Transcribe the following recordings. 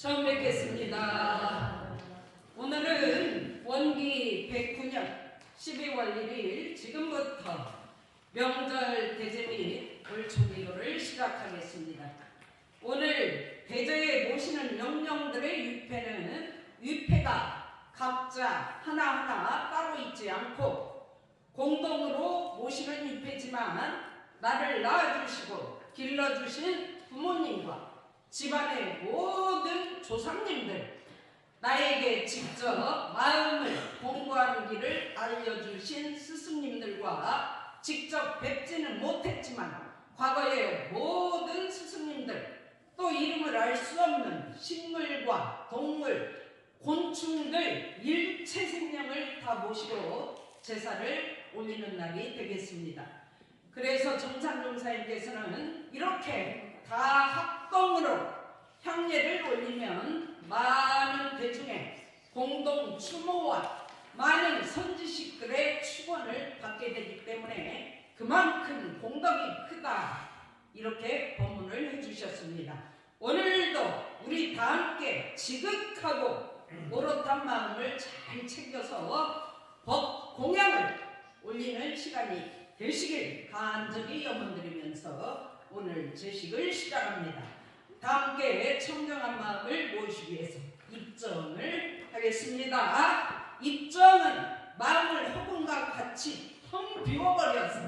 처음 뵙겠습니다. 오늘은 원기 109년 12월 1일 지금부터 명절 대제 및 올초기도를 시작하겠습니다. 오늘 대제에 모시는 영령들의 위패는 위패가 각자 하나하나 따로 있지 않고 공동으로 모시는 위패지만 나를 낳아주시고 길러주신 부모님과 집안의 모든 조상님들, 나에게 직접 마음을 공부하는 길을 알려주신 스승님들과 직접 뵙지는 못했지만 과거의 모든 스승님들, 또 이름을 알 수 없는 식물과 동물, 곤충들 일체 생명을 다 모시고 제사를 올리는 날이 되겠습니다. 그래서 정산종사님께서는 이렇게 다 합동으로 향례를 올리면 많은 대중의 공동 추모와 많은 선지식들의 축원을 받게 되기 때문에 그만큼 공덕이 크다, 이렇게 법문을 해주셨습니다. 오늘도 우리 다 함께 지극하고 오롯한 마음을 잘 챙겨서 법 공양을 올리는 시간이 되시길 간절히 염원드리면서 오늘 제식을 시작합니다. 다 함께 청정한 마음을 모으시기 위해서 입정을 하겠습니다. 입정은 마음을 허공과 같이 텅 비워버려서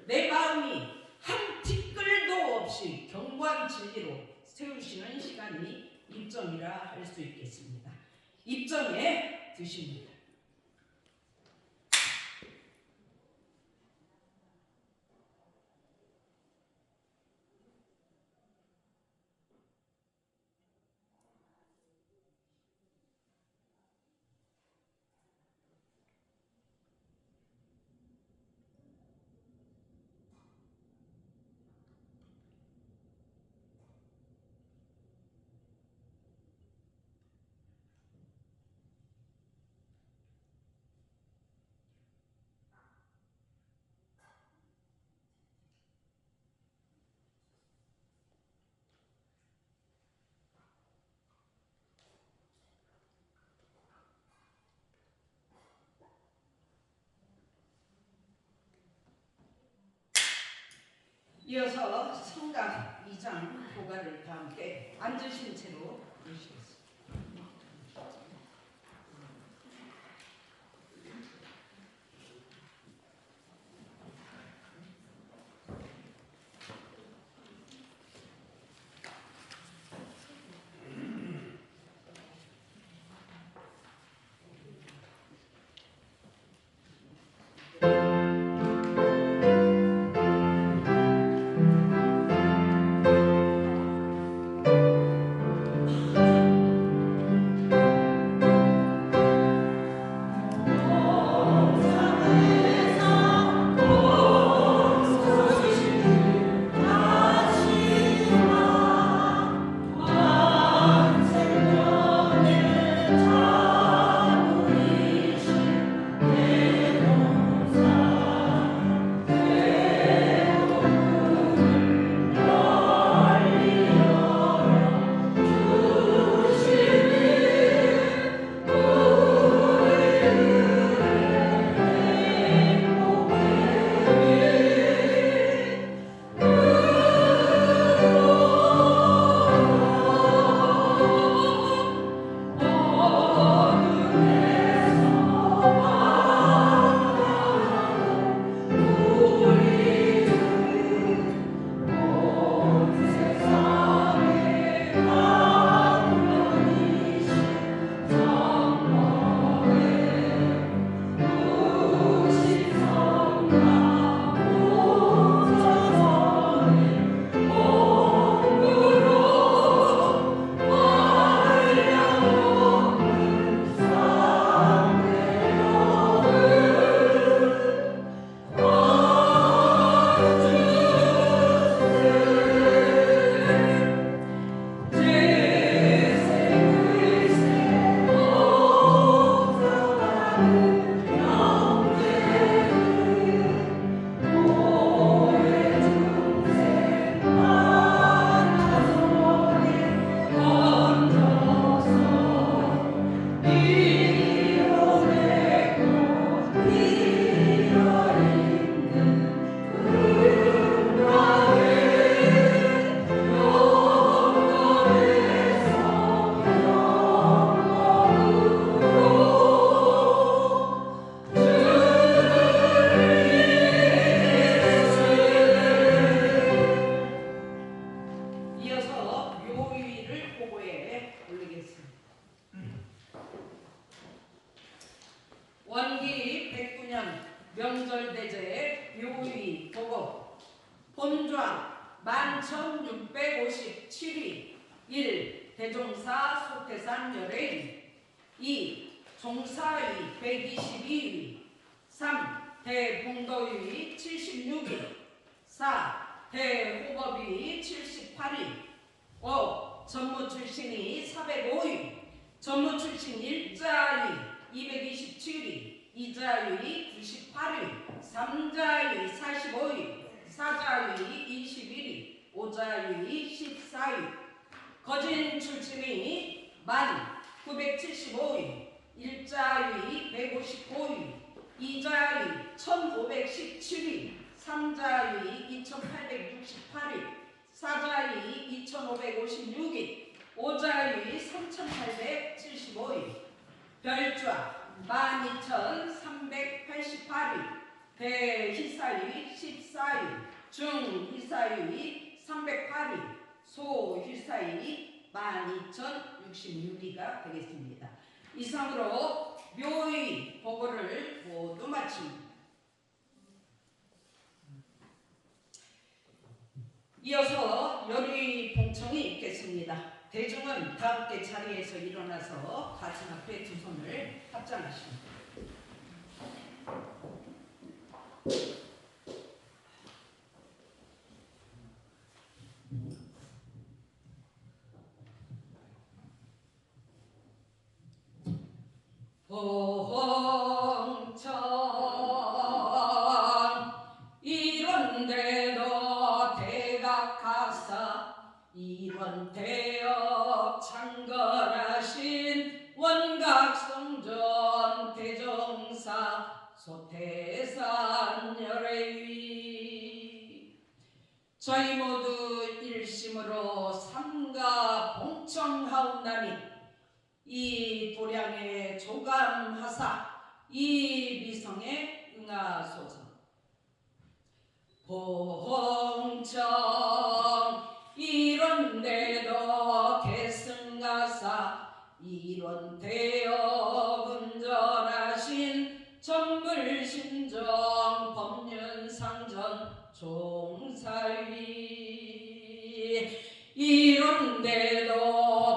내 마음이 한 티끌도 없이 경관 진리로 세우시는 시간이 입정이라 할 수 있겠습니다. 입정에 드십니다. 이어서 성가 2장 도가를 다 함께 앉으신 채로 주시겠습니다. 대산열의 2. 종사위 122위 3. 대봉도위 76위 4. 대호법위 78위 5. 전무 출신이 405위 전무 출신 일자위 227위 2자위 98위 3자위 45위 4자위 21위 5자위 14위 거진 출신이 만 975위 1자위 155위 2자위 1517위 3자위 2868위 4자위 2556위 5자위 3875위 별좌 12388위 대희사위 14위 중희사위 308위 소희사위 12066위가 되겠습니다. 이상으로 묘의 보고를 모두 마칩니다. 이어서 열의 봉청이 있겠습니다. 대중은 다 함께 자리에서 일어나서 가슴 앞에 두 손을 합장하십니다. 봉청 이런데도 대각하사 이런 대업 창건하신 원각성전 대종사 소태산 열애위 저희 모두 일심으로 삼가 봉청하옵나니 이 도량에 조감하사 이 미성에 응하소서. 봉청 이런데도 계승가사 이런 대업 운전하신 전불신정 법륜상전 종사위 이런데도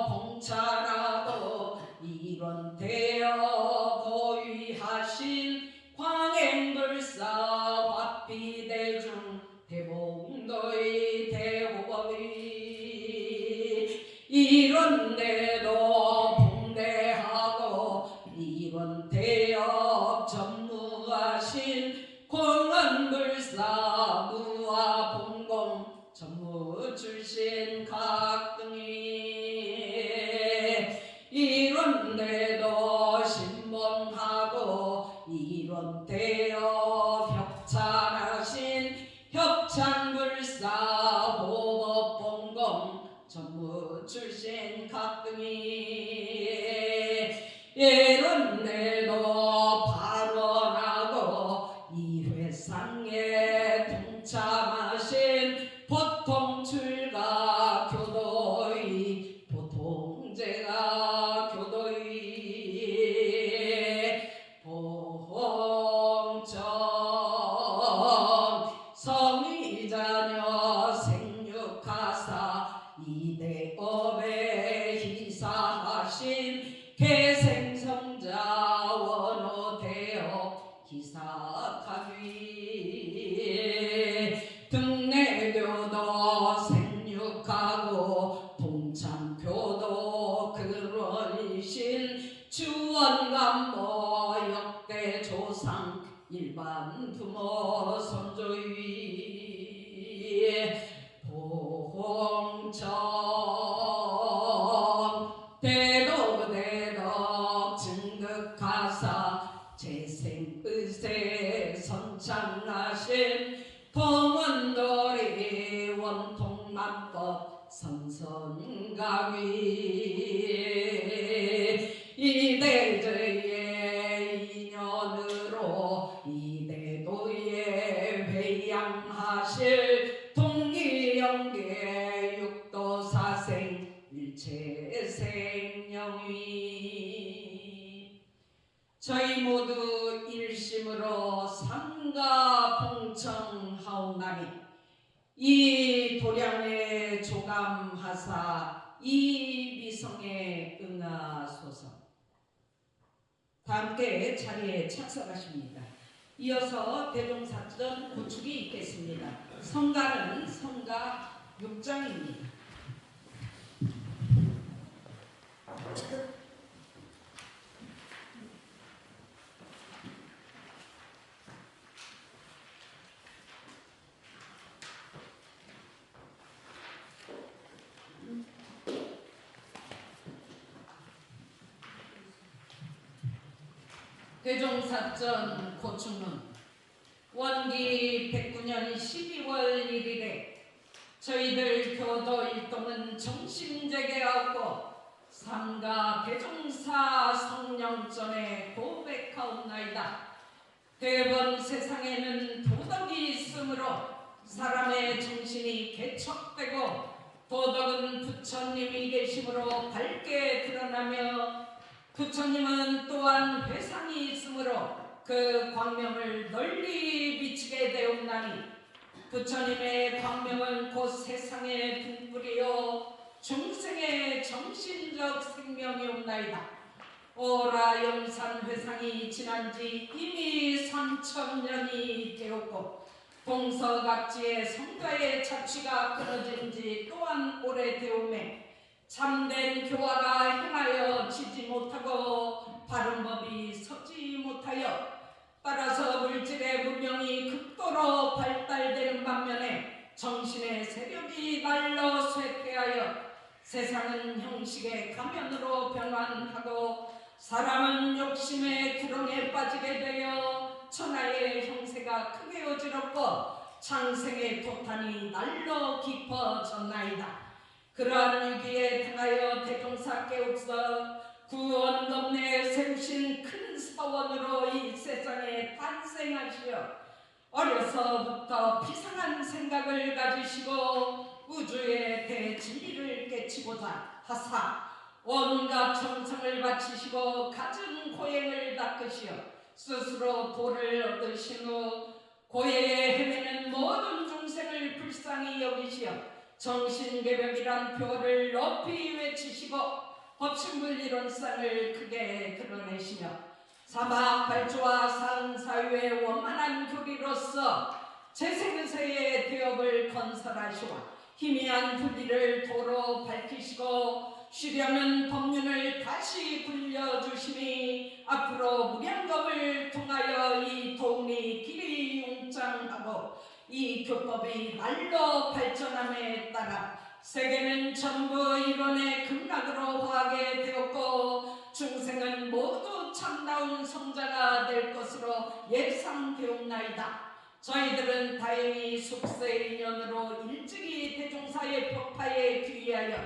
봉찬하고 이런 대업 고위하신 광행불사 화피대중 대봉도의 대호법이 이런데도 봉대하고 이런 대업 전무하신 공안불사 무화봉공 전무 출신 각등이 이런데도 신봉하고 이런 대업 협찬하신 협찬불사 호법봉공 전무 출신 각등이 이런데도 발언하고 이 회상에 동참하신 보통 출가 교도의 보통제가 교도의 봉청 성의자녀 생육하사 이대업에 희사하신 개생성자 원호대업 기사가위 등내교도 생육하고 동참교도 그러신 주원감모 역대 조상 일반 부모 선조위 봉청 대덕대덕 증득하사 재생의세 선창하신 통원도리 원통만법 선선가위 이대저의 인연으로 이대도에 회양하실 통기영계 육도사생 일체생령위 저희 모두 일심으로 삼가 봉청하옵나니 이 도량에 조감하사 이미성에 응하소서. 다 함께 자리에 착석하십니다. 이어서 대종사전 구축이 있겠습니다. 성가는 성가 6장입니다. 대종사전 고충은 원기 109년 12월 1일에 저희들 교도 일동은 정신재개하고 삼가 대종사 성령전에 고백하옵나이다. 대번 세상에는 도덕이 있으므로 사람의 정신이 개척되고 도덕은 부처님이 계심으로 밝게 드러나며 부처님은 또한 회상이 있으므로 그 광명을 널리 비치게 되옵나니 부처님의 광명은 곧 세상의 등불이요 중생의 정신적 생명이옵나이다. 오라 영산 회상이 지난지 이미 3000년이 되었고 동서각지의 성가의 자취가 끊어진 지 또한 오래되오매 참된 교화가 행하여 지지 못하고 바른 법이 서지 못하여 따라서 물질의 문명이 극도로 발달되는 반면에 정신의 세력이 날로 쇠퇴하여 세상은 형식의 가면으로 변환하고 사람은 욕심의 구렁에 빠지게 되어 천하의 형세가 크게 어지럽고 창생의 토탄이 날로 깊어졌나이다. 그러한 위기에 당하여 대종사께서 구원 덤내에 세우신 큰 사원으로 이 세상에 탄생하시어 어려서부터 비상한 생각을 가지시고 우주의 대진리를 깨치고자 하사 온갖 정성을 바치시고 갖은 고행을 닦으시어 스스로 도를 얻으신 후 고해에 헤매는 모든 중생을 불쌍히 여기시어 정신개벽이란 표를 높이 외치시고 법신불이론상을 크게 드러내시며 사막발주와 사은사유의 원만한 교리로서 재생세의 대업을 건설하시고 희미한 분리를 도로 밝히시고 쉬려는 법륜을 다시 불려주시니 앞으로 무량겁을 통하여 이 도움이 길이 웅장하고 이 교법이 날로 발전함에 따라 세계는 전부 이론의 극락으로 화하게 되었고 중생은 모두 참다운 성자가 될 것으로 예상되옵나이다. 저희들은 다행히 숙세의 인연으로 일찍이 대종사의 법파에 귀의하여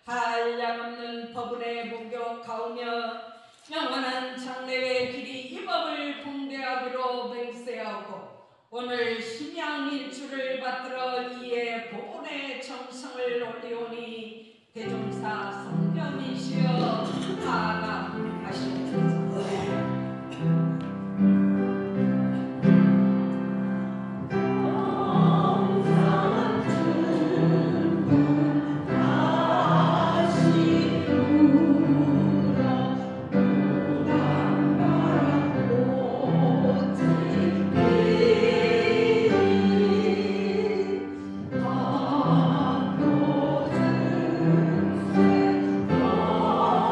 한량없는 법문에 목욕하오며 영원한 장래의 길이 이 법을 봉대하기로 맹세하고 오늘 심양일주를 받들어 이에 법문의 정성을 올리오니 대종사 성령이시여 타감하시옵소서. Oh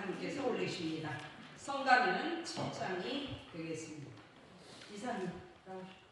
정사님께서 올리십니다. 성가는 7장이 되겠습니다. 이사님 나오십시오.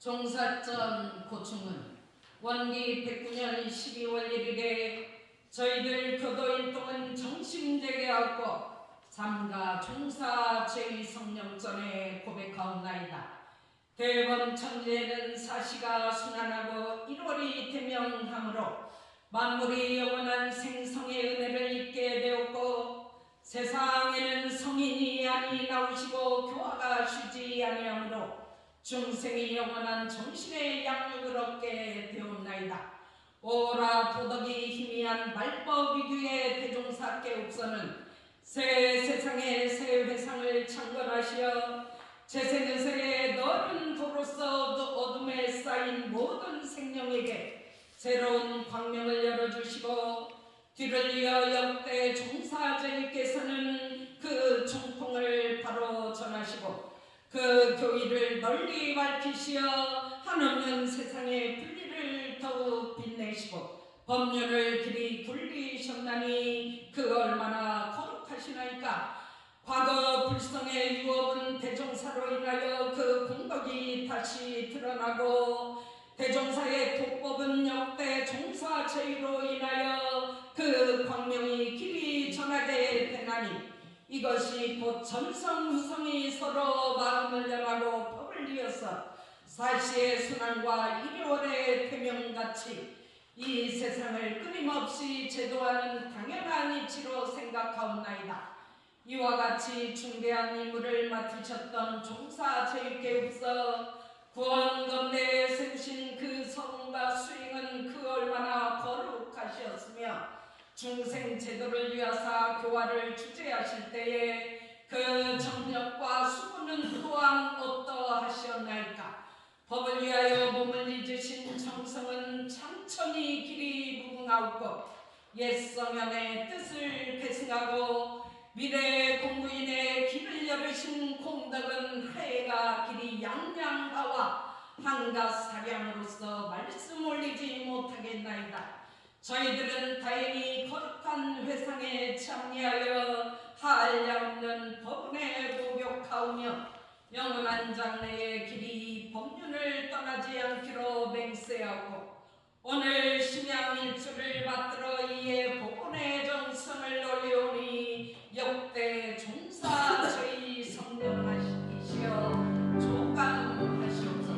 종사점 고충은 원기 109년 12월 1일에 저희들 교도일동은 정심재개하고 삼가 종사 제2성령전에 고백하옵나이다. 대범 천지에는 사시가 순환하고 1월이 대명함으로 만물이 영원한 생성의 은혜를 입게 되었고 세상에는 성인이 아니 나오시고 교화가 쉬지 아니하므로 중생이 영원한 정신의 양육을 얻게 되었나이다. 오라 도덕이 희미한 말법 위규의 대종사께 옥서는 새 세상의 새 회상을 창건하시어 재생의세의 넓은 도로서 어둠에 쌓인 모든 생명에게 새로운 광명을 열어주시고 뒤를 이어 역대 종사제님께서는 그 총통을 바로 전하시고 그 교의를 널리 밝히시어 한없는 세상의 분리를 더욱 빛내시고 법률을 길이 굴리셨나니 그 얼마나 거룩하시나이까. 과거 불성의 유업은 대종사로 인하여 그 공덕이 다시 드러나고 대종사의 독법은 역대 종사 제의로 인하여 그 광명이 길이 전하게 되나니 이것이 곧 전성후성이 서로 마음을 연하고 법을 이어서 사시의 순환과 일요월의 태명같이 이 세상을 끊임없이 제도하는 당연한 이치로 생각하옵나이다. 이와 같이 중대한 임무를 맡으셨던 종사 제일교육서 구원검내에 세우신 그 성과 수행은 그 얼마나 거룩하시었으며 중생 제도를 위하사 교화를 주재하실 때에 그 정력과 수고는 또한 어떠하시었나이까. 법을 위하여 몸을 잊으신 정성은 참천히 길이 무궁하고 옛 성현의 뜻을 계승하고 미래 공부인의 길을 열으신 공덕은 하해가 길이 양양하와 한가 사량으로서 말씀 올리지 못하겠나이다. 저희들은 다행히 거룩한 회상에 참여하여 한량없는 법문에 목욕하오며 영원한 장래의 길이 법륜을 떠나지 않기로 맹세하고 오늘 심양일주를 받들어 이에 법문의 정성을 올리오니 역대 종사 저희 성령하시시어 조감하시옵소서.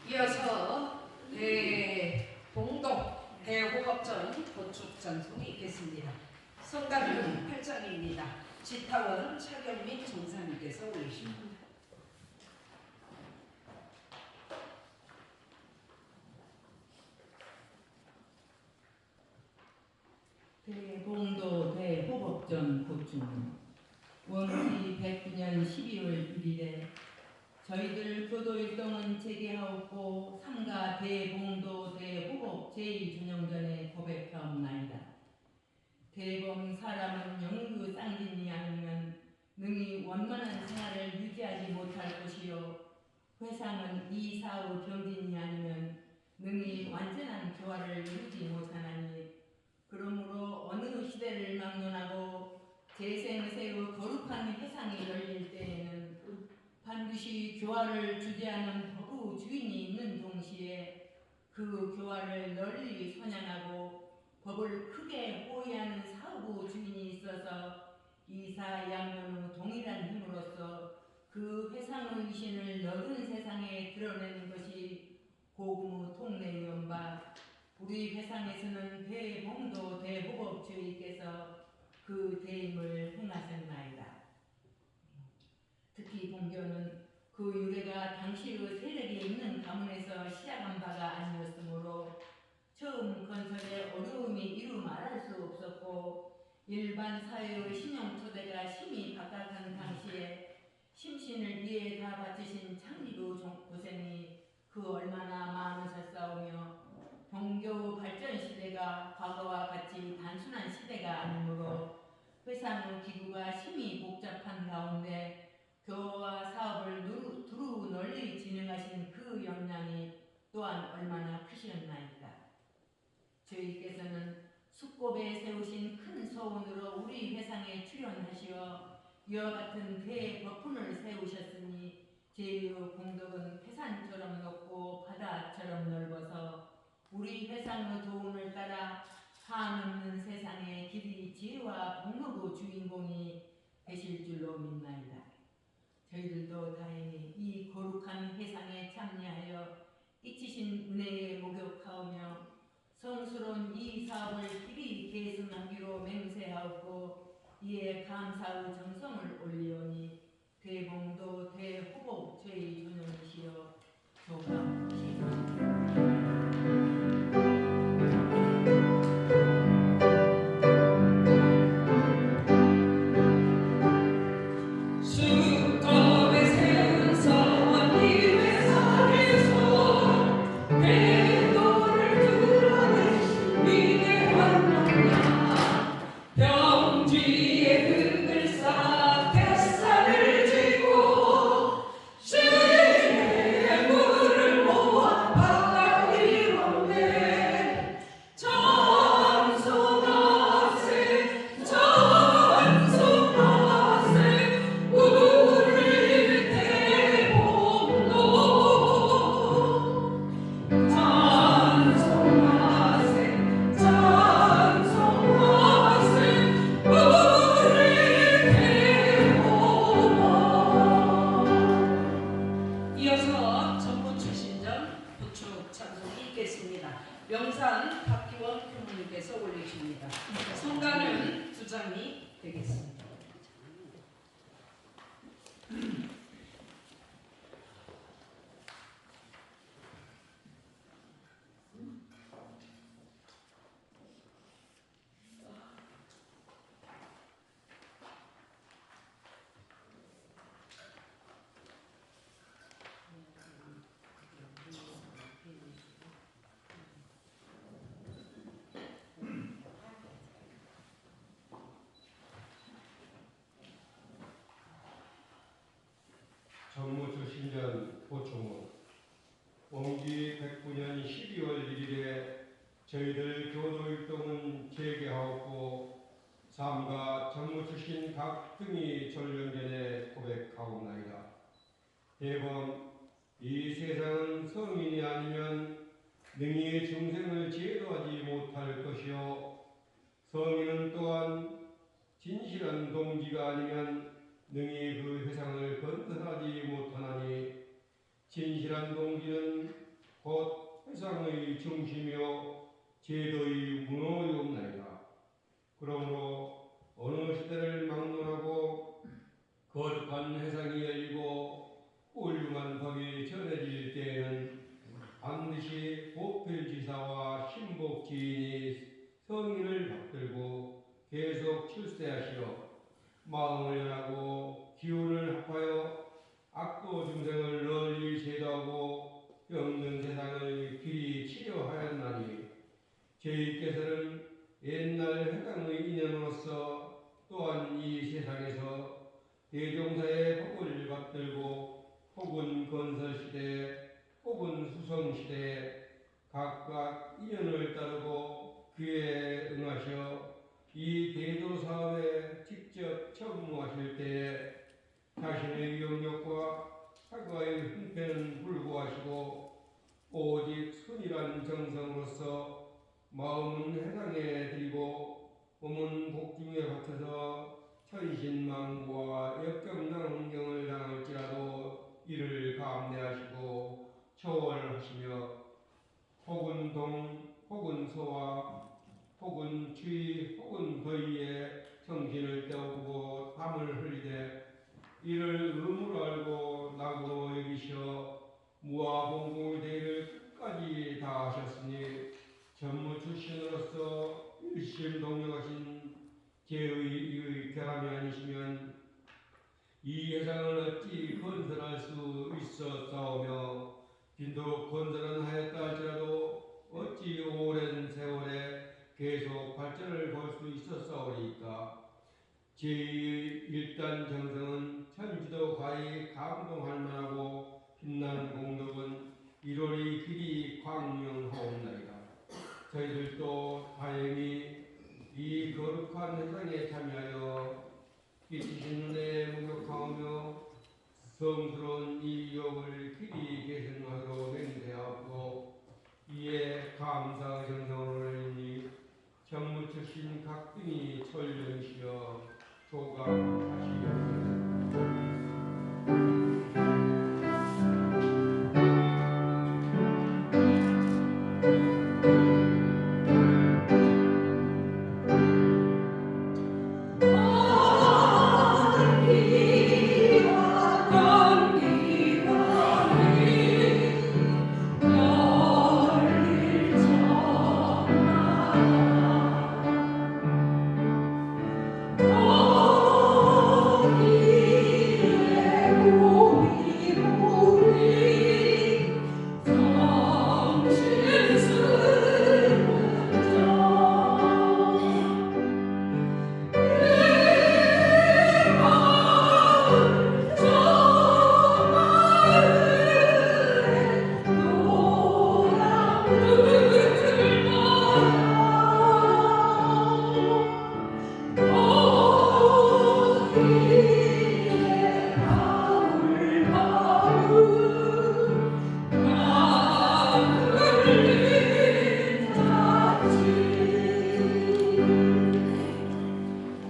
이어서 대봉동 대호법전 건축전송이 있겠습니다. 성가는 8장입니다. 지타원 차경민 정사님께서 올리십니다. 대봉도 대호법전 보충 원시 109년 12월 1일에 저희들 교도일동은 재개하옵고 삼가 대봉도 대호법 제2전용전에 고백하옵나이다. 대범 사람은 영구 쌍진이 아니면 능히 원만한 생활을 유지하지 못할 것이요 회상은 이사후 병진이 아니면 능히 완전한 교화를 이루지 못하나니 그러므로 어느 시대를 막론하고 재생세의 거룩한 회상이 열릴 때에는 반드시 교화를 주재하는 법의 주인이 있는 동시에 그 교화를 널리 선양하고 법을 크게 호위하는 사후 주인이 있어서 이사양면의 동일한 힘으로써 그 회상의 위신을 넓은 세상에 드러내는 것이 고금의 통례의 바 우리 회상에서는 대봉도 대호법 주의께서 그 대임을 행하셨나이다. 특히 봉교는 그 유래가 당시의 세력이 있는 가문에서 시작한 바가 아니었으므로 처음 건설에 어려움이 이루 말할 수 없었고 일반 사회의 신용 토대가 심히 박약한 당시에 심신을 위해 다 바치신 창립의 고생이 그 얼마나 많으셨사오며 종교 발전 시대가 과거와 같이 단순한 시대가 아니므로 회상의 기구가 심히 복잡한 가운데 교화와 사업을 두루 널리 진행하신 그 역량이 또한 얼마나 크시었나이까. 저희께서는 숙고배에 세우신 큰 소원으로 우리 회상에 출연하시어 이와 같은 대법훈을 세우셨으니 제의 공덕은 태산처럼 높고 바다처럼 넓어서 우리 회상의 도움을 따라 한없는 세상에 길이 지혜와 복록의 주인공이 되실 줄로 믿나이다. 저희들도 다행히 이 거룩한 회상에 참여하여 끼치신 은혜에 목욕하오며 성스러운 이 사업을 길이 계승하기로 맹세하고 이에 감사의 정성을 올리오니 대봉도 대호복 저희 전용이시여 조감하시옵소서. 명산 박기원 교무님께서 올리십니다. 성가는 두 장이 되겠습니다. 전무주신전 보충은 원기 109년 12월 1일에 저희들 교도일동은 재개하옵고 삼가 전무주신 각 등이 전령전에 고백하옵나이다. 대범 이 세상은 성인이 아니면 능히 중생을 제도하지 못할 것이요 성인은 또한 진실한 동지가 아니면 능히 그 회상을 건설하지 못하나니 진실한 동지는 곧 회상의 중심이요 제도의 문호이옵나이다. 그러므로 어느 시대를 막론하고 거룩한 회상이 열리고 훌륭한 법이 전해질 때에는 반드시 보필지사와 신복지인이 성인을 받들고 계속 출세하시어 마음을 연하고 기운을 합하여 악도 중생을 널리 제도하고 병든 세상을 길이 치료하였나니 저희께서는 옛날 회당의 인연으로서 또한 이 세상에서 대종사의 복을 받들고 혹은 건설시대 혹은 수성시대에 각각 인연을 따르고 그에 응하셔 이 대도 사업에 직접 처무하실 때에 자신의 영역과 사과의 형편은 불구하시고 오직 순이란 정성으로서 마음은 해당에 드리고 몸은 복중에 바쳐서 천신만고와 역경당 환경을 당할지라도 이를 감내하시고 초월하시며 혹은 동 혹은 소와 혹은 추위 혹은 더위에 정신을 때우고 땀을 흘리되 이를 의무로 알고 낙으로 여기셔 무아봉공의 대를 끝까지 다하셨으니 전무 출신으로서 일심동력하신 제의 결함이 아니시면 이 예상을 어찌 건설할 수 있었사오며 빈도 건설은 하였다 할지라도 어찌 오랜 세월에 계속 발전을 볼 수 있었사오리까. 제2의 일단 정성은 천지도 가히 감동할 만하고 빛나는 공덕은 이로리 길이 광명하옵나이다. 저희들도 다행히 이 거룩한 회상에 참여하여 빛이신 은혜에 목욕하오며 성스러운 이 유업을 길이 계승하도록 맹세하고 이에 감사의 정성을 올리니 정무 출신 각등이 천령이시여 조감하시옵소서.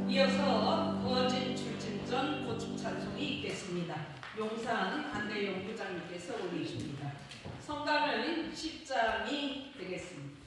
이어서 거진 출진전 고축 찬송이 있겠습니다. 용산 안대용 부장님께서 올리십니다. 성가는 10장이 되겠습니다.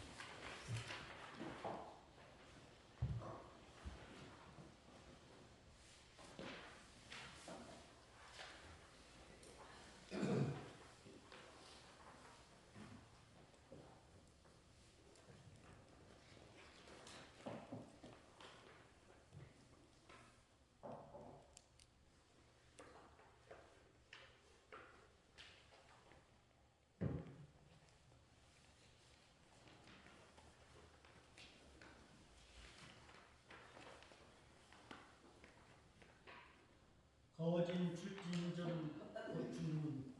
거진 출진전 고충문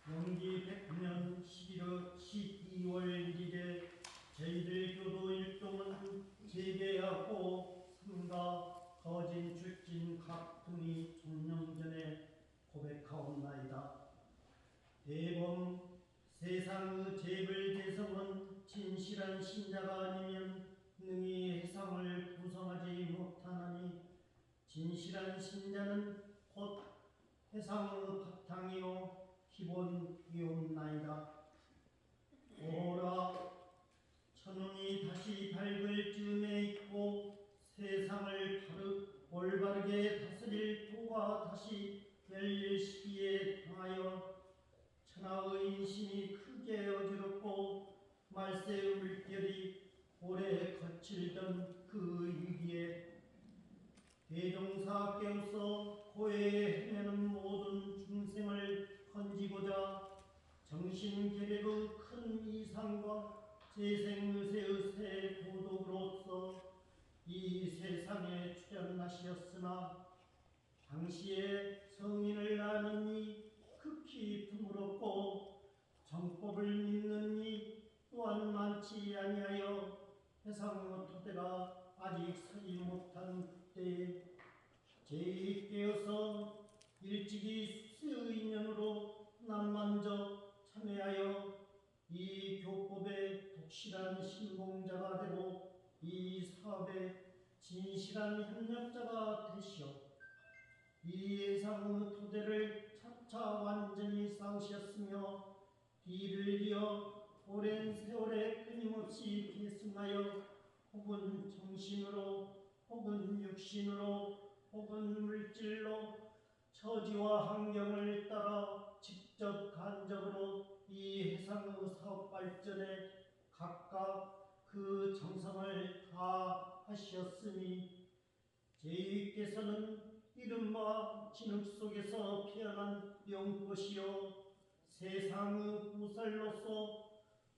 영기 109년 12월 1일에 저희들 교도 일동은 재개하고 성가 거진 출진 각등이 종령전에 고백하옵나이다. 대범 세상의 재벌 재성은 진실한 신자가 아니면 능히 해상을 구성하지 못하나니 진실한 신자는 곧 해상의 바탕이요 기본이옵나이다. 오라 천운이 다시 밝을 즈음에 있고 세상을 올바르게 다스릴 도가 다시 열릴 시기에 당하여 천하의 인심이 크게 어지럽고 말세의 물결이 오래 거칠던 그 위기에 재생의세의 고독으로서 이 세상에 출현하시었으나 당시에 성인을 아는 이 극히 드물었고 정법을 믿는 이 또한 많지 아니하여 해상 토대가 아직 서지 못한 때에 제이 깨어서 일찍이 수세의 인연으로 남만저 참여하여 이 교법의 독실한 신봉자가 되고 이 사업의 진실한 협력자가 되시어 이 예상의 토대를 차차 완전히 쌓으셨으며 뒤를 이어 오랜 세월에 끊임없이 계승하여 혹은 정신으로 혹은 육신으로 혹은 물질로 처지와 환경을 따라 직접 간접으로 이 해상의 사업 발전에 각각 그 정성을 다하셨으니 제위께서는 이른바 진흙 속에서 피어난 영꽃이요 세상의 구살로서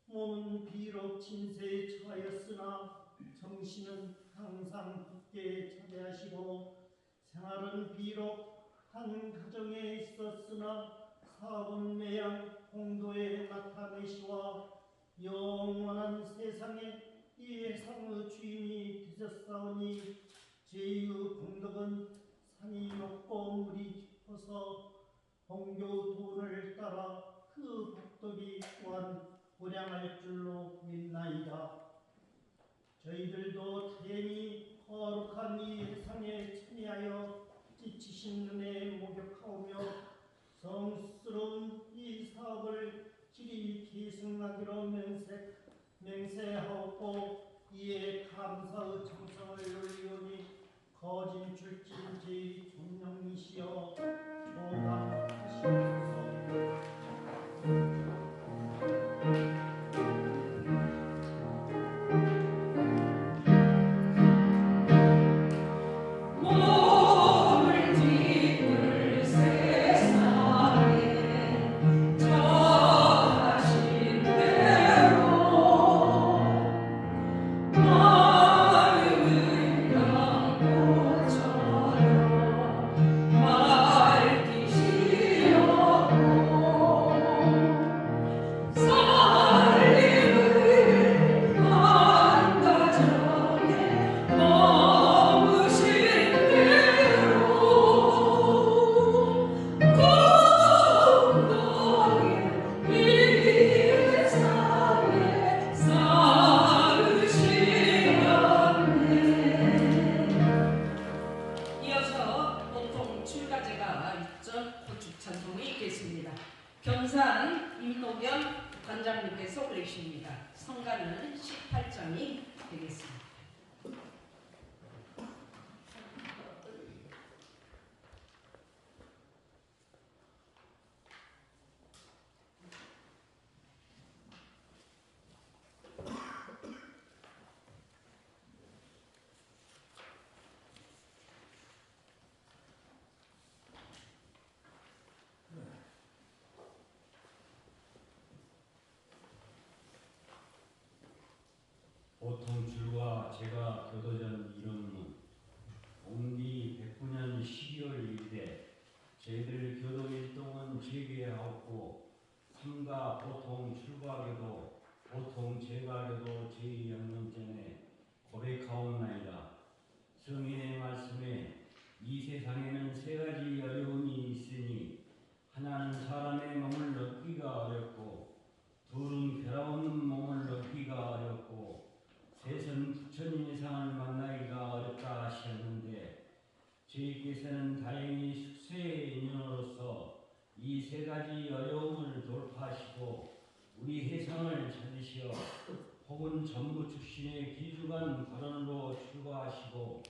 몸은 비록 진세에 처하였으나 정신은 항상 굳게 차지하시고 생활은 비록 한 가정에 있었으나 사업은 매양 공도에 나타내시와 영원한 세상에 이 해상의 주인이 되셨사오니 제의 공덕은 산이 높고 물이 깊어서 본교 돈을 따라 그 복덕이 또한 무량할 줄로 믿나이다. 저희들도 다행히 거룩한 이 해상에 참여하여 지치신 눈에 목욕하오며 성스러운 이 사업을 길이 계승하기로 맹세하옵고 이에 감사의 정성을 올리오니 거진 출진 제의 존령이시여 조감하시옵소서. 경산 임노겸 관장님께서 올리십니다. 성가는 18장이 되겠습니다. 보통 줄과 제가 교도전 이름은 옹기 109년 12월 1일에 저희들 교도 일동은 재개하였고 삼가 보통 출가교도 보통 제가교도 제2영년전에 고백하옵나이다. 성인의 말씀에 이 세상에는 세 가지 어려움이 있으니 하나는 사람의 몸을 얻기가 어렵고 둘은 괴로운 몸을 얻기가 어렵고 셋은 부처님 이상을 만나기가 어렵다 하셨는데 저희께서는 다행히 숙세의 인연으로서 이 세 가지 어려움을 돌파하시고 우리 해상을 찾으시어 혹은 전부 출신의 기주간 거론으로 출가하시고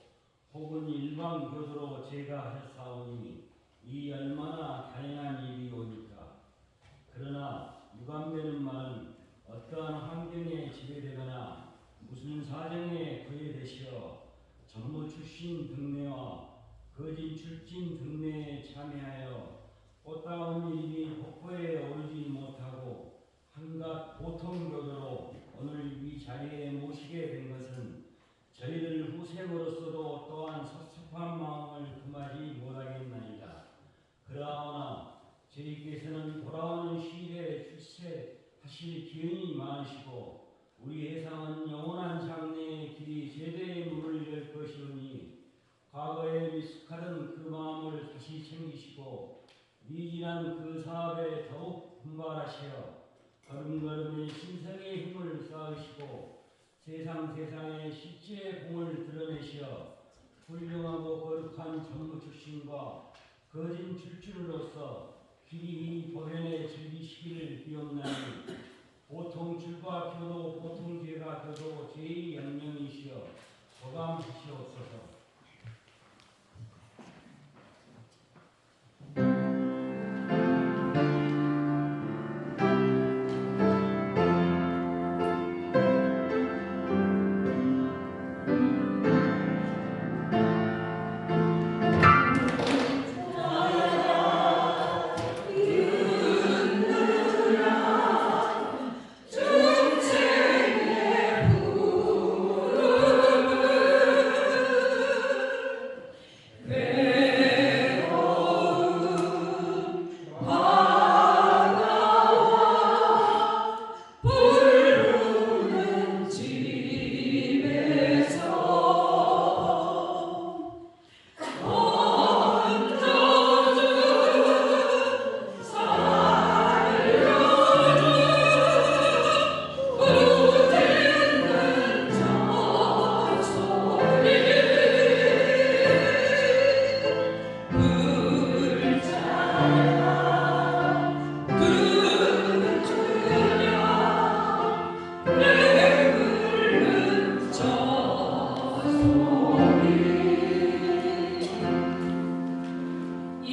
혹은 일반 교도로 제가하셨사오니 이 얼마나 다양한 일이오니까. 그러나 유감되는 말은 어떠한 환경에 지배되거나 무슨 사정에 구애되시어 전무 출신 등내와 거진 출진 등내에 참여하여 꽃다운 일이 폭포에 오르지 못하고 한갓 보통 교도로 오늘 감시고 우리 해상은 영원한 장래의 길이 제대의 문을 열 것이오니 과거에 미숙하던 그 마음을 다시 챙기시고 미진한 그 사업에 더욱 분발하시어 걸음걸음에 신성의 힘을 쌓으시고 세상에 실제의 공을 드러내시어 훌륭하고 거룩한 전무 출신과 거진 출주로서 길이 법연에 즐기시기를 비옵나니 보통 줄과 교도 보통 죄가 교도 죄의 영령이시여 보감하시옵소서.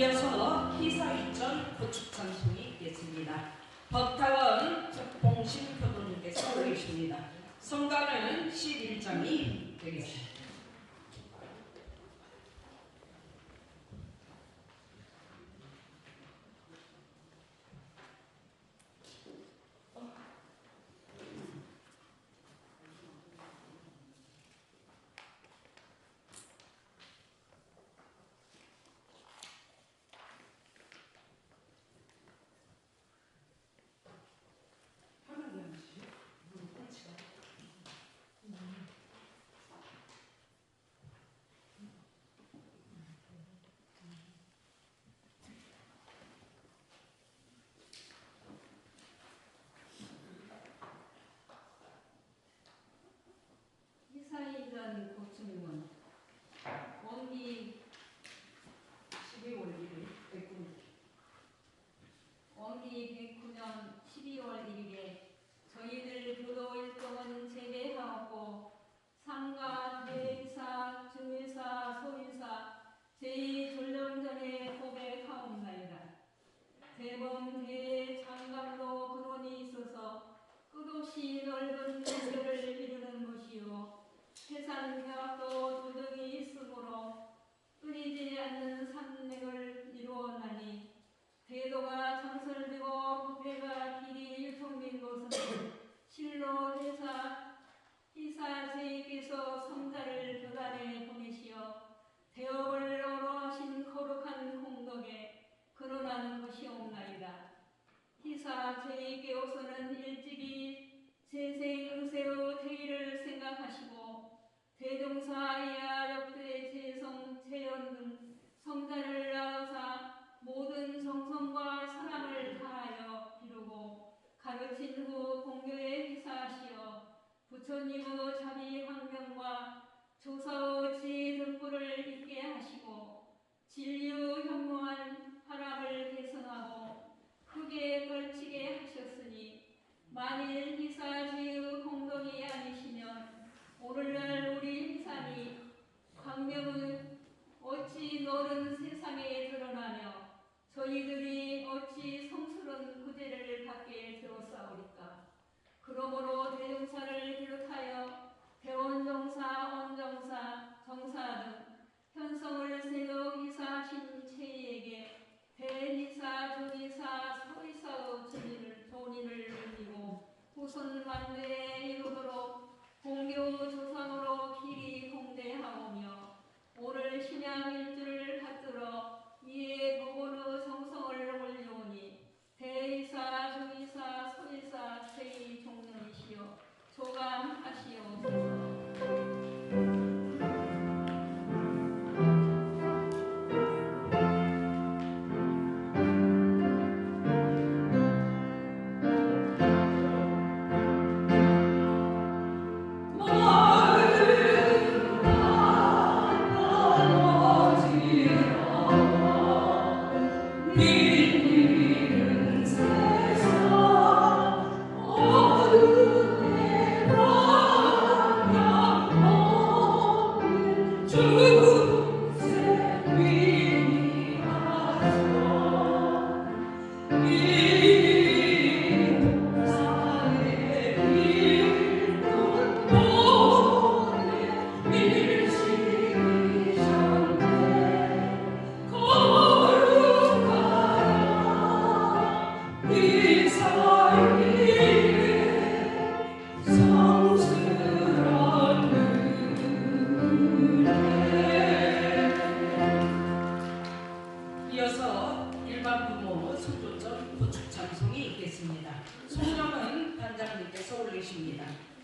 이어서 희사이전 고축장송이 있겠습니다. 법타원 봉신 교도님께서 올리십니다. 성가는 11장이 되겠습니다. 희사이전 고충문 원기 12월 1일 원기 109년 12월 1일에 저희들 교도 일동은 재개하였고 상가, 대의사, 중의사, 소의사 제2전령전에 고백하옵나이다. 대범 대장감로 근원이 있어서 끝없이 넓은 세계를 이루는 것이요 해산대학도 도덕이 있으므로 끊이지 않는 산맥을 이루었나니 대도가 창설되고 법회가 길이 일통된 것은 실로 희사 제이께서 성자를 교단에 보내시어 대업을 어로하신 거룩한 공덕에 근원하는 것이옵나이다. 희사 제이께서는 일찍이 재생의세의 대의를 생각하시고 대종사 이하 역대 재성 재연 등 성자를 낳으사 모든 정성과 사랑을 다하여 기르고 가르친 후 공교에 희사하시어 부처님의 자비 황명과 조사의 지 등불을 있게 하시고 진리의 현무한 바람을 개선하고 크게 걸치게 하셨으니 만일 희사지의 공덕이 아니시면 오늘날 우리 희산이 광명은 어찌 너른 세상에 드러나며 저희들이 어찌 성스러운 구제를 받게 되었사오리까.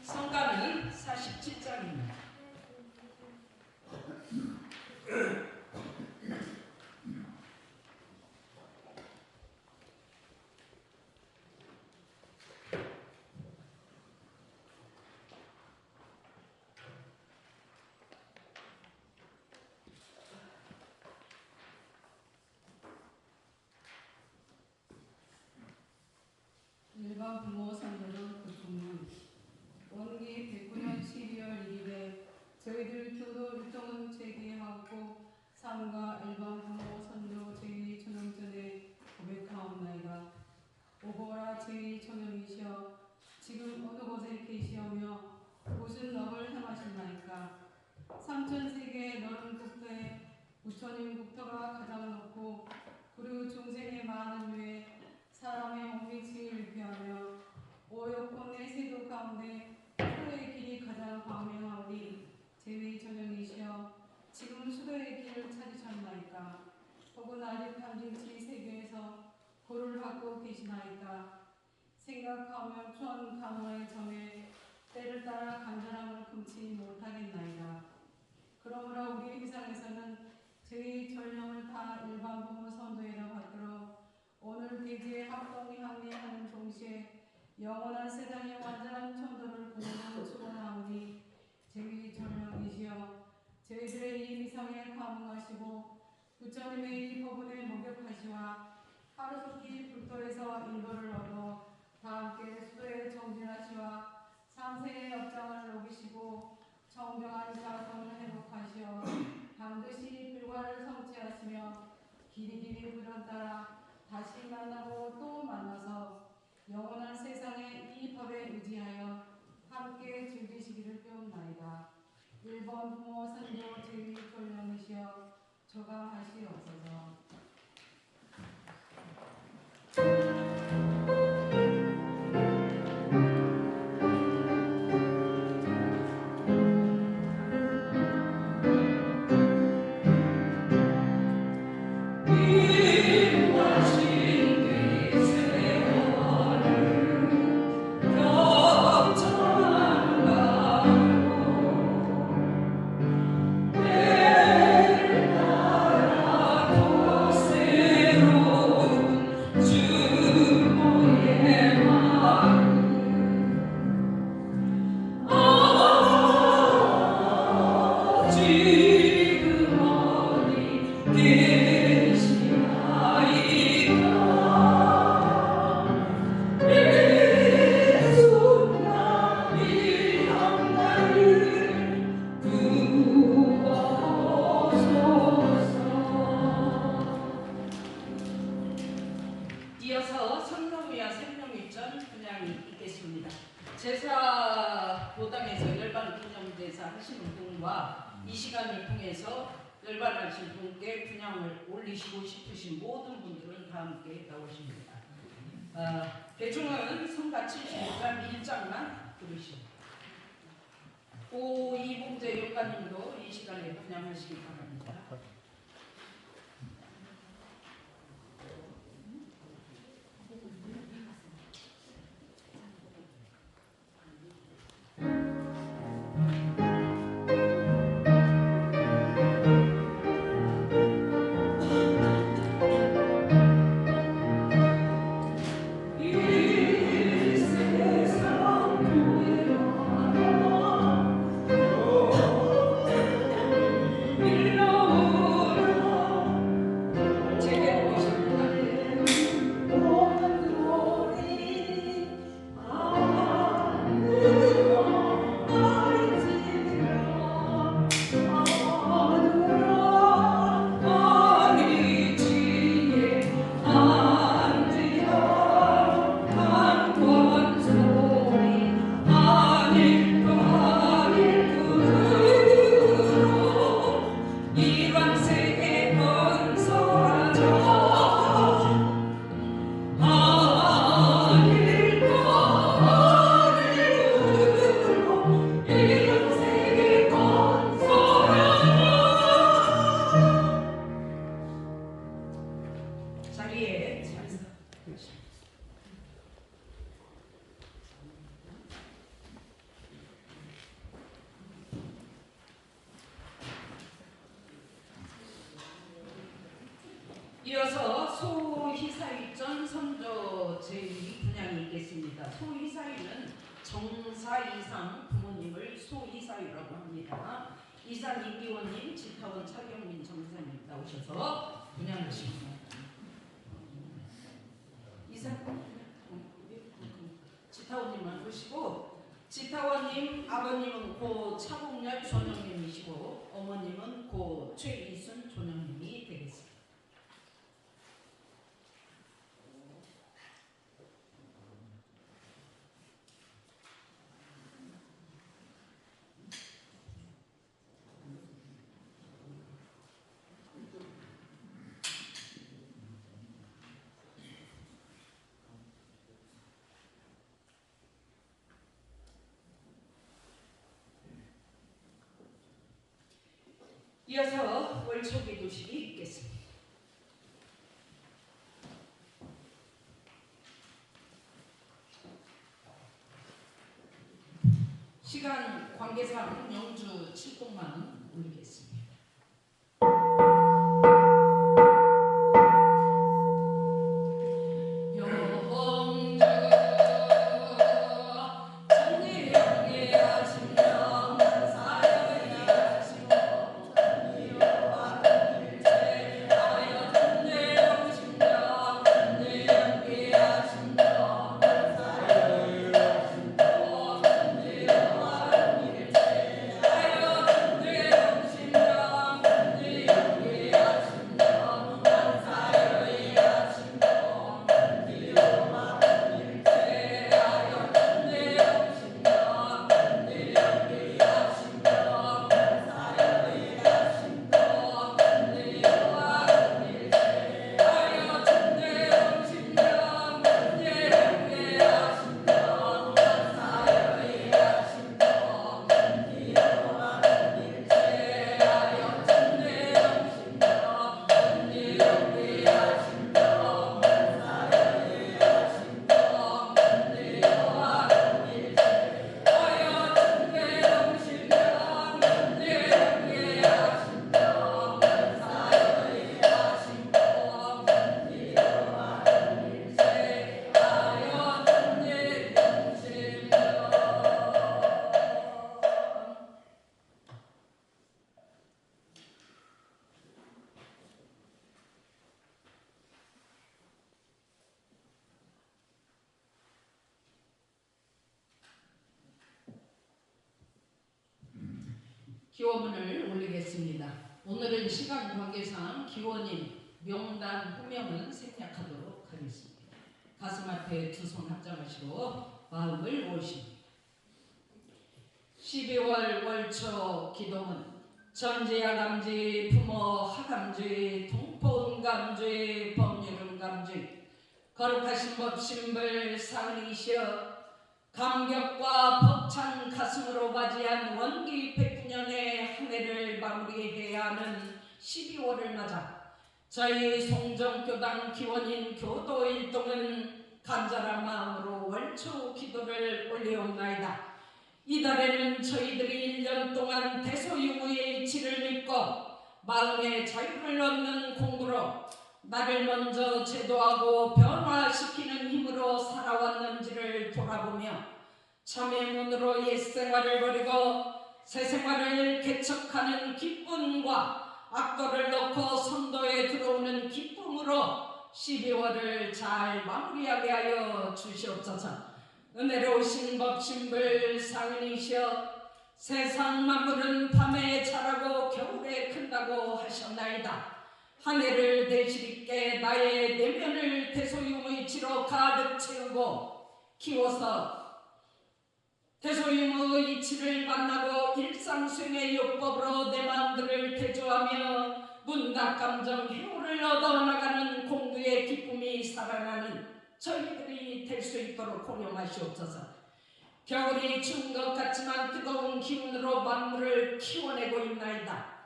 성가는 47장입니다. 일반 부모 선조로 교통문 원기 109년 12월 1일에 저희들 교도 율동은 재개하고 삼가 일반 부모 선조 제2천영전에 고백하옵나이다. 오보라 제2천영이시여 지금 어느 곳에 계시오며 무슨 업을 행하실나이까. 삼천세계의 너른 국토에 부처님 국토가 가장 높고 그리고 중생의 많은 외에 사람의 몸이 제일 귀하며 오욕권의 세도 가운데 수도의 길이 가장 광명하오니 제2천영이시여 지금 수도의 길을 찾으셨나이까. 혹은 아직 한진치 세계에서 고를 하고 계시나이까. 생각하며 천 강화의 점에 때를 따라 간절함을 금치 못하겠나이다. 그러므로 우리 회상에서는 저희 전령을 다 일반 부모 선도회로 받들어 오늘 대지의 합동향례하는 동시에 영원한 세상의 완전한 천도를 공동으로 축원하오니 제2 전령이시여 저희들의 이 미성에 감응하시고 부처님의 이 법문에 목욕하시와 하루속히 불도에서 인도를 얻어 다함께 수도에 정진하시와 삼세의 업장을 녹이시고 정정한 자성을 회복하시어 반드시 불과를 성취하시며 길이길이 부전 따라 다시 만나고 또 만나서 영원한 세상에 이 법에 의지하여 함께 즐기시기를 배움나이다. 1번 부모 선조 제2전령이시여 조감하시옵소서. 이어서 선로위와 생명일전 분양이 있겠습니다. 제사 도당에서 열반 기념제사 하시는 분과 이 시간을 통해서 열반하신 분께 분양을 올리시고 싶으신 모든 분들은 다 함께 나오십니다. 대충은 성가 76장 1장만 부르십니다. 오 이봉재 용가님도 이 시간에 분양하시기 바랍니다. 일로 이어서 소희사위전 선조 제2 분양이 있겠습니다. 소희사위는 정사 이상 부모님을 소희사위라고 합니다. 이산 이기원님, 지타원 차경민 정사님 나오셔서 분양하십니다. 지타원님만 보시고, 지타원님 아버님은 고 차봉렬 존영님이시고 어머님은 고 최이순 존영님이 되겠습니다. 이어서 월초기도식이 있겠습니다. 시간 관계상 영주 7곡만 올리겠습니다. 기원문을 올리겠습니다. 오늘은 시간 관계상 기원인 명단 후명은 생략하도록 하겠습니다. 가슴 앞에 두 손 합장하시고 마음을 모으십니다. 12월 월초 기도문 전제야감주의, 부모 하감주의, 동포은감주의, 법률은감주의, 거룩하신 법신불 사은이시여 감격과 벅찬 가슴으로 맞이한 원기 109년의 한 해를 마무리해야 하는 12월을 맞아 저희 송정교당 기원인 교도일동은 간절한 마음으로 월초 기도를 올려옵나이다. 이달에는 저희들이 1년 동안 대소유무의 이치를 믿고 마음의 자유를 얻는 공부로 나를 먼저 제도하고 변화시키는 힘으로 살아왔는지를 돌아보며 참의 문으로 옛생활을 버리고 새생활을 개척하는 기쁨과 악도를 넣고 선도에 들어오는 기쁨으로 12월을 잘 마무리하게 하여 주시옵소서. 은혜로우신 법신불 상인이시여 세상 만물은 밤에 자라고 겨울에 큰다고 하셨나이다. 한 해를 대실있게 나의 내면을 대소유무이치로 가득 채우고 키워서 대소유무 이치를 만나고 일상수행의 요법으로 내 마음들을 대조하며 문학감정 해오를 얻어나가는 공부의 기쁨이 살아나는 저희들이 될 수 있도록 고려하시옵소서. 겨울이 추운 것 같지만 뜨거운 기운으로 만물을 키워내고 있나이다.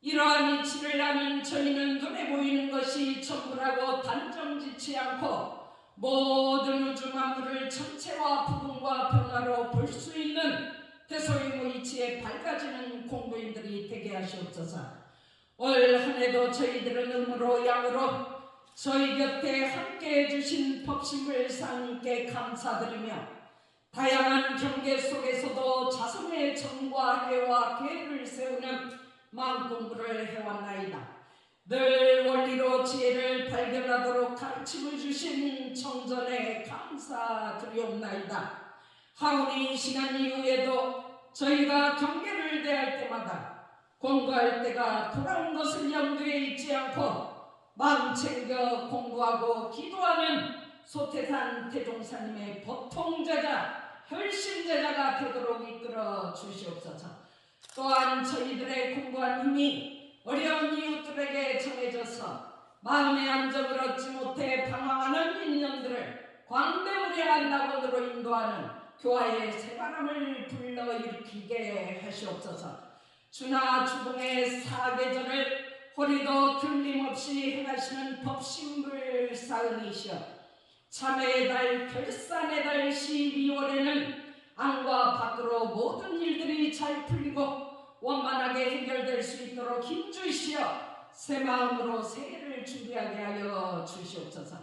이러한 이치를 아는 저희는 눈에 보이는 것이 전부라고 단정짓지 않고 모든 우주 만물을 전체와 부분과 변화로 볼 수 있는 대소유무 이치에 밝아지는 공부인들이 되게 하시옵소서. 올 한해도 저희들은 음으로 양으로 저희 곁에 함께해 주신 법신불상님께 감사드리며 다양한 경계 속에서도 자성의 정과 해와 계획을 세우는 마음공부를 해왔나이다. 늘 원리로 지혜를 발견하도록 가르침을 주신 청전에 감사드리옵나이다. 하오니 이 시간 이후에도 저희가 경계를 대할 때마다 공부할 때가 돌아온 것을 염두에 있지 않고 마음 챙겨 공부하고 기도하는 소태산 태종사님의 보통제자, 혈신제자가 되도록 이끌어 주시옵소서. 또한 저희들의 공부한 힘이 어려운 이웃들에게 정해져서 마음의 안정을 얻지 못해 방황하는 인연들을 광대무량한 낙원으로 인도하는 교화의 새바람을 불러일으키게 하시옵소서. 주나 주봉의 사계절을 호리도 틀림없이 행하시는 법신불사은이시여, 참회의 달 결산의 달 12월에는 안과 밖으로 모든 일들이 잘 풀리고 원만하게 해결될 수 있도록 힘주시어 새 마음으로 새해를 준비하게 하여 주시옵소서.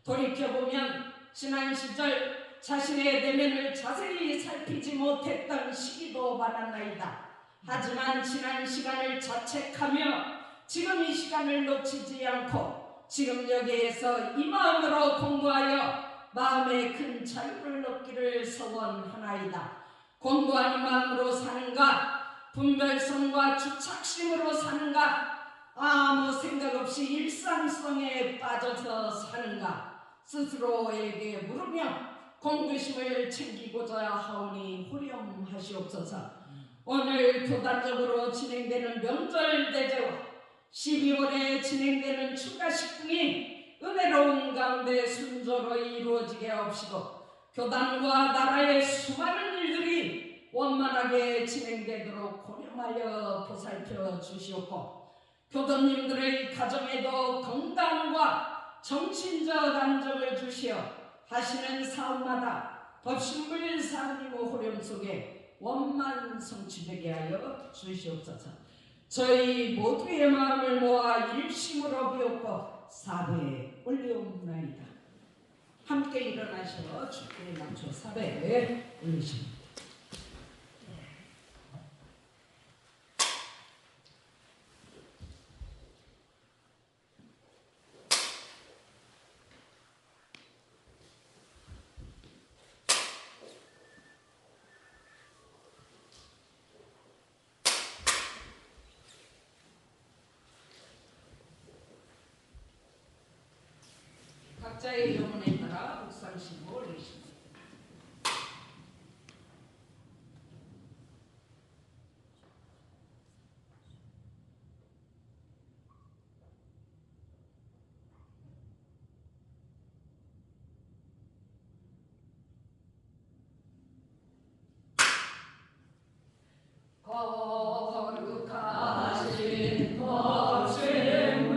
돌이켜보면 지난 시절 자신의 내면을 자세히 살피지 못했던 시기도 많았나이다. 하지만 지난 시간을 자책하며 지금 이 시간을 놓치지 않고 지금 여기에서 이 마음으로 공부하여 마음의 큰 자유를 얻기를 소원하나이다. 공부하는 마음으로 사는가, 분별성과 주착심으로 사는가, 아무 생각 없이 일상성에 빠져서 사는가, 스스로에게 물으며 공부심을 챙기고자 하오니 호렴하시옵소서. 오늘 교단적으로 진행되는 명절 대제와 12월에 진행되는 추가식등이 은혜로운 가운데 순조로 이루어지게 하옵시고 교단과 나라의 수많은 일들이 원만하게 진행되도록 고려하여 보살펴 주시옵고 교도님들의 가정에도 건강과 정신적 안정을 주시어 하시는 사업마다 법신불사님 호령 속에 원만 성취되게 하여 주시옵소서. 저희 모두의 마음을 모아 일심으로 비옵고 사배에 올리옵나이다. 함께 일어나셔 주께 맞춰 사배에 올리십니다. 각자의 영혼에 따라 묵상시고 올리십니다. 거룩하신 법신물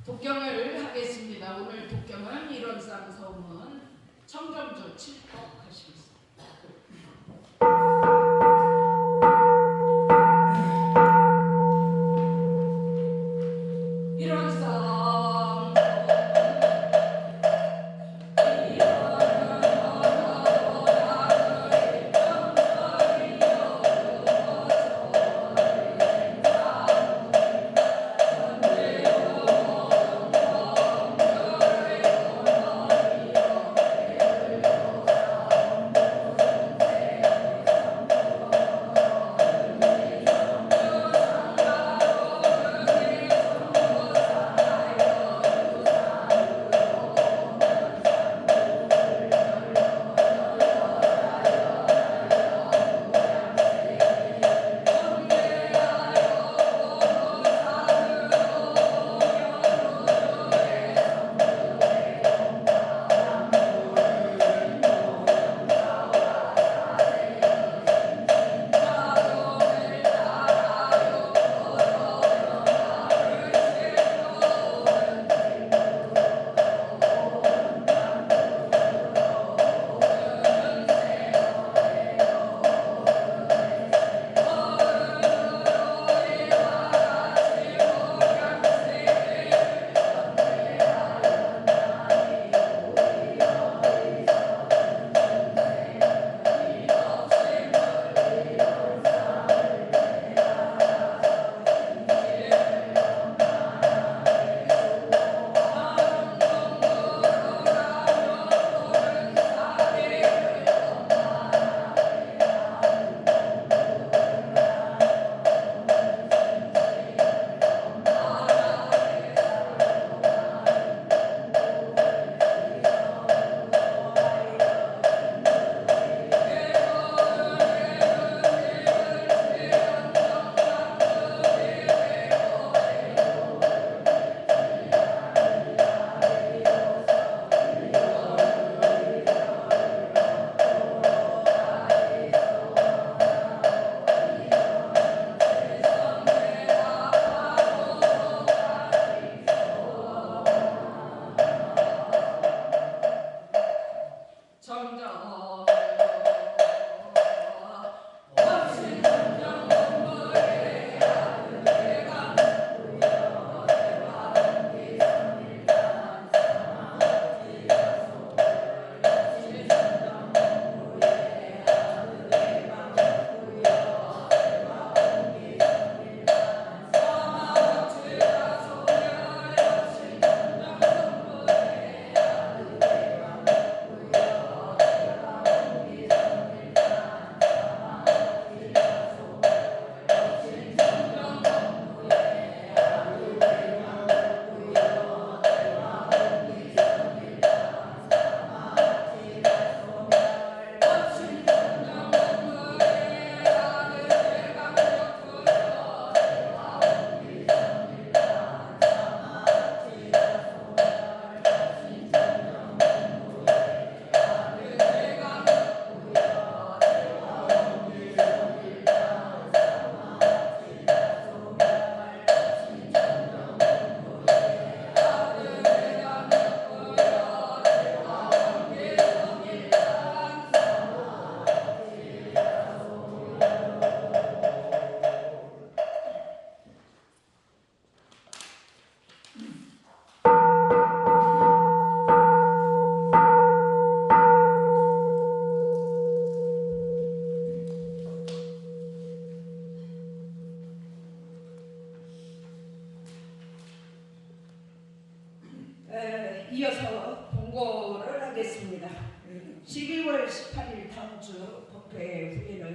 독경을 하겠습니다. 오늘 독경은 일원상 서문 청정조 7법 하시겠습니다. 이어서 공고를 하겠습니다. 12월 18일 다음 주 법회 후에는